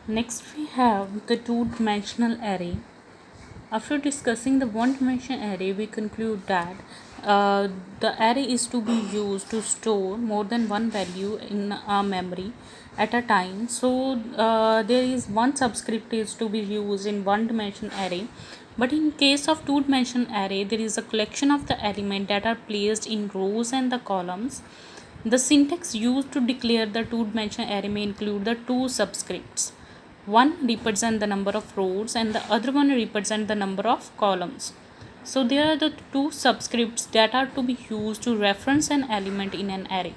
Next we have the two-dimensional array. After discussing the one-dimensional array, we conclude that the array is to be used to store more than one value in a memory at a time. So there is one subscript is to be used in one-dimensional array. But in case of two-dimensional array, there is a collection of the elements that are placed in rows and the columns. The syntax used to declare the two-dimensional array may include the two subscripts. One represent the number of rows and the other one represent the number of columns. So there are the two subscripts that are to be used to reference an element in an array.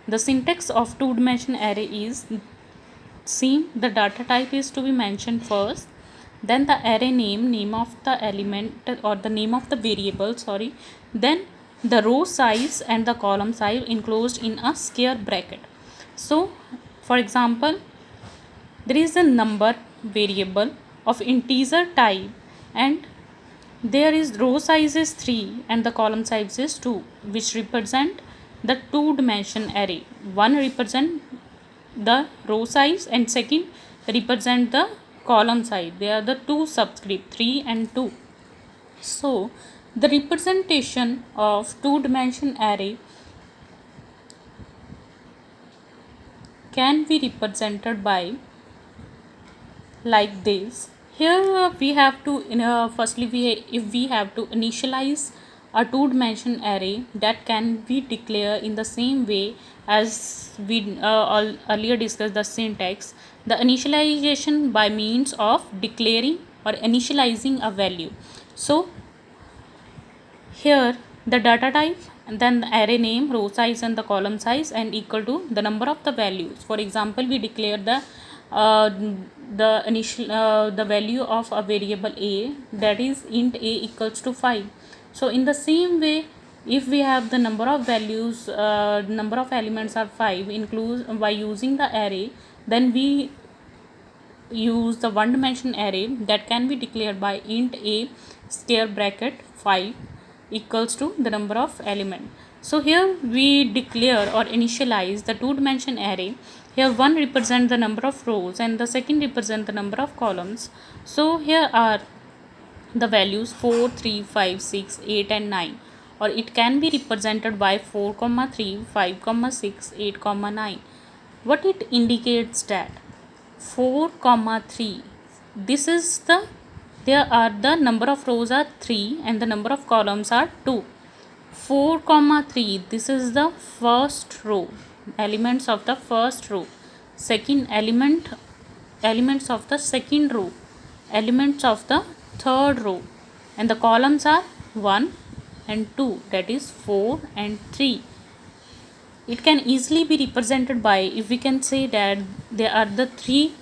The syntax of two-dimensional array is same. The data type is to be mentioned first, then the array name of the element or the name of the variable, then the row size and the column size enclosed in a square bracket. So for example, there is a number variable of integer type and there is row size is 3 and the column size is 2, which represent the two dimension array. One represent the row size and second represent the column size. They are the two subscript 3 and 2. So the representation of two dimension array can be represented by like this. Here we have to firstly if we have to initialize a two dimension array, that can be declared in the same way as we earlier discussed the syntax. The initialization by means of declaring or initializing a value. So here the data type and then the array name, row size and the column size and equal to the number of the values. For example, we declare the value of a variable a, that is int a equals to 5. So in the same way, if we have the number of values, number of elements are 5 includes by using the array, then we use the one dimension array that can be declared by int a square bracket 5 equals to the number of element. So here we declare or initialize the two dimension array. Here one represent the number of rows and the second represent the number of columns. So here are the values 4, 3, 5, 6, 8 and 9, or it can be represented by 4, 3, 5, 6, 8, 9. What it indicates that 4, 3, this is the there are the number of rows are 3 and the number of columns are 2. 4, 3, this is the first row, elements of the first row. Second elements of the second row, elements of the third row, and the columns are 1 and 2, that is 4 and 3. It can easily be represented by, if we can say that there are the three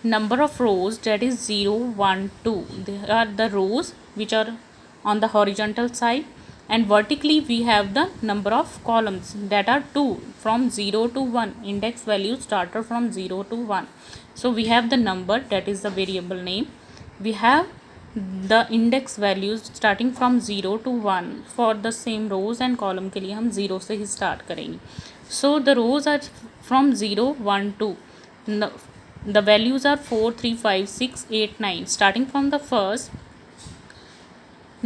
number of rows, that is 0, 1, 2. They are the rows which are on the horizontal side, and vertically we have the number of columns, that are 2 from 0 to 1. Index value started from 0 to 1. So we have the number, that is the variable name. We have the index values starting from 0 to 1. For the same rows and column के लिए हम 0 से ही start करेंगे. So the rows are from 0, 1, 2. The values are 4, 3, 5, 6, 8, 9. Starting from the first,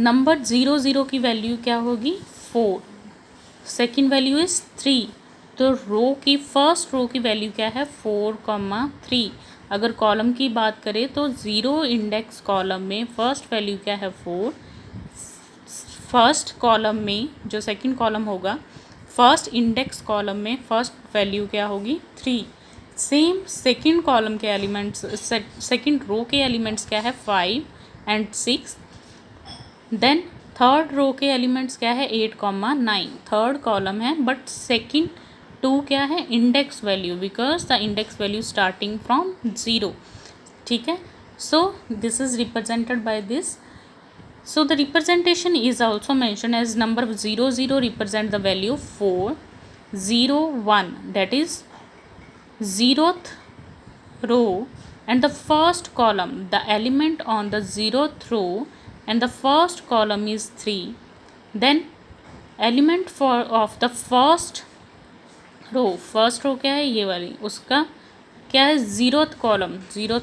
number 0, 0 की value क्या होगी 4. Second value is 3. तो रो की फर्स्ट रो की वैल्यू क्या है 4, 3. अगर कॉलम की बात करें तो 0 इंडेक्स कॉलम में फर्स्ट वैल्यू क्या है 4. फर्स्ट कॉलम में जो सेकंड कॉलम होगा, फर्स्ट इंडेक्स कॉलम में फर्स्ट वैल्यू क्या होगी 3. सेम सेकंड कॉलम के एलिमेंट्स, सेकंड रो के एलिमेंट्स क्या है 5 एंड 6. देन थर्ड रो के एलिमेंट्स क्या है 8, 9. थर्ड कॉलम है बट सेकंड 2 क्या है index value, because the index value starting from 0. ठीक है. So this is represented by this. So the representation is also mentioned as number 0, 0 represent the value 4, 0, 1, that is 0th row and the first column. The element on the 0th row and the first column is 3. Then element of the first row क्या है ये वाली, उसका क्या है, zeroth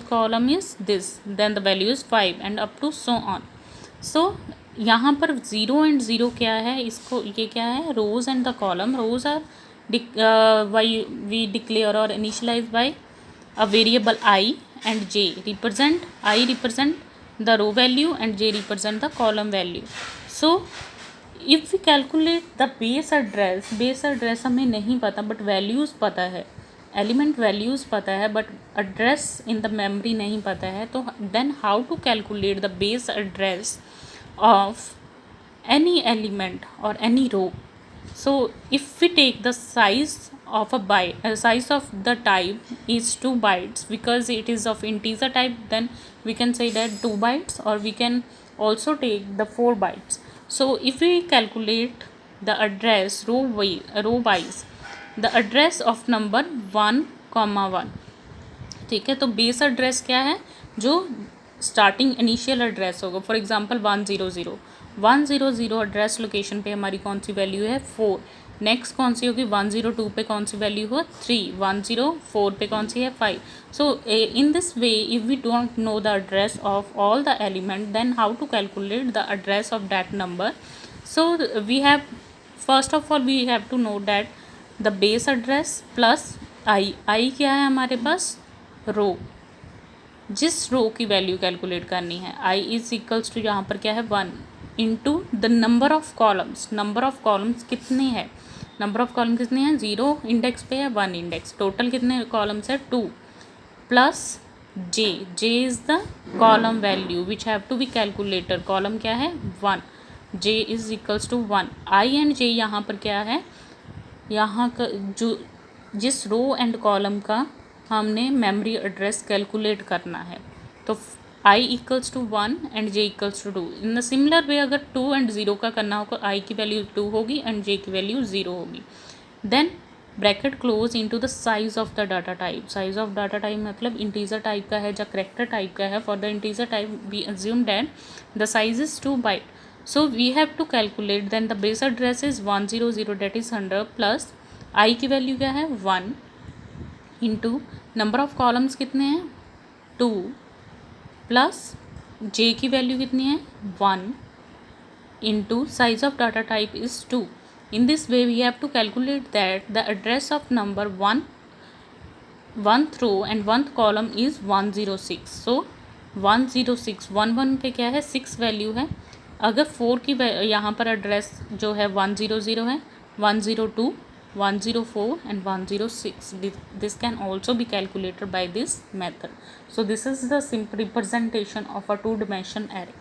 column is this, then the value is 5 and up to so on. So यहाँ पर 0 and 0 क्या है, इसको ये क्या है, rows and the column. Rows are why we declare और initialise by a variable I and j represent, I represent the row value and j represent the column value. So if we calculate the base address हमें नहीं पता but values पता है, element values पता है but address in the memory नहीं पता है, तो then how to calculate the base address of any element or any row. So if we take the size of a byte, size of the type is 2 bytes because it is of integer type, then we can say that 2 bytes, or we can also take the 4 bytes. So if we calculate the address row wise, the address of number 1,1, ठीक है. तो base address क्या है, जो starting initial address होगा. For example 100 address location पे हमारी कौन सी वैल्यू है, 4. नेक्स्ट कौन सी होगी, 102 पे कौन सी वैल्यू हो, 3. 104 पे कौन सी है, 5. So in this way if we don't know the address of all the element, then how to calculate the address of that number. So we have, first of all we have to know that the base address plus I क्या है हमारे पास, रो. जिस रो की value calculate करनी है, I is equals to यहाँ पर क्या है, 1 into the number of columns. Number of columns कितने हैं, नंबर ऑफ कॉलम कितने हैं, 0 इंडेक्स पे है, 1 इंडेक्स, टोटल कितने कॉलम्स है, 2, plus J is the column value which have to be calculator. Column क्या है, 1, J is equals to 1. I and J यहाँ पर क्या है, यहाँ का जो जिस रो एंड कॉलम का हमने मेमोरी एड्रेस कैलकुलेट करना है, तो i equals to 1 and j equals to 2. In the similar way अगर 2 एंड 0 का करना होगा, i की वैल्यू 2 होगी एंड j की वैल्यू 0 होगी. Then bracket close into the size of the data type. Size of data type मतलब integer type का है या करेक्टर टाइप का है. For the integer type we assume that the size is 2 byte. So we have to calculate, then the base address is 100 that is 100 plus i की value क्या है, 1 into number of columns कितने हैं, 2 plus j की value कितनी है, 1 into size of data type is 2. In this way we have to calculate that the address of number 1th row and 1th column is 106. So 106, 11 पे क्या है, 6 value है. अगर 4 की यहाँ पर एड्रेस जो है 100 है, 102, 104 and 106. This can also be calculated by this method. So this is the simple representation of a two-dimensional array.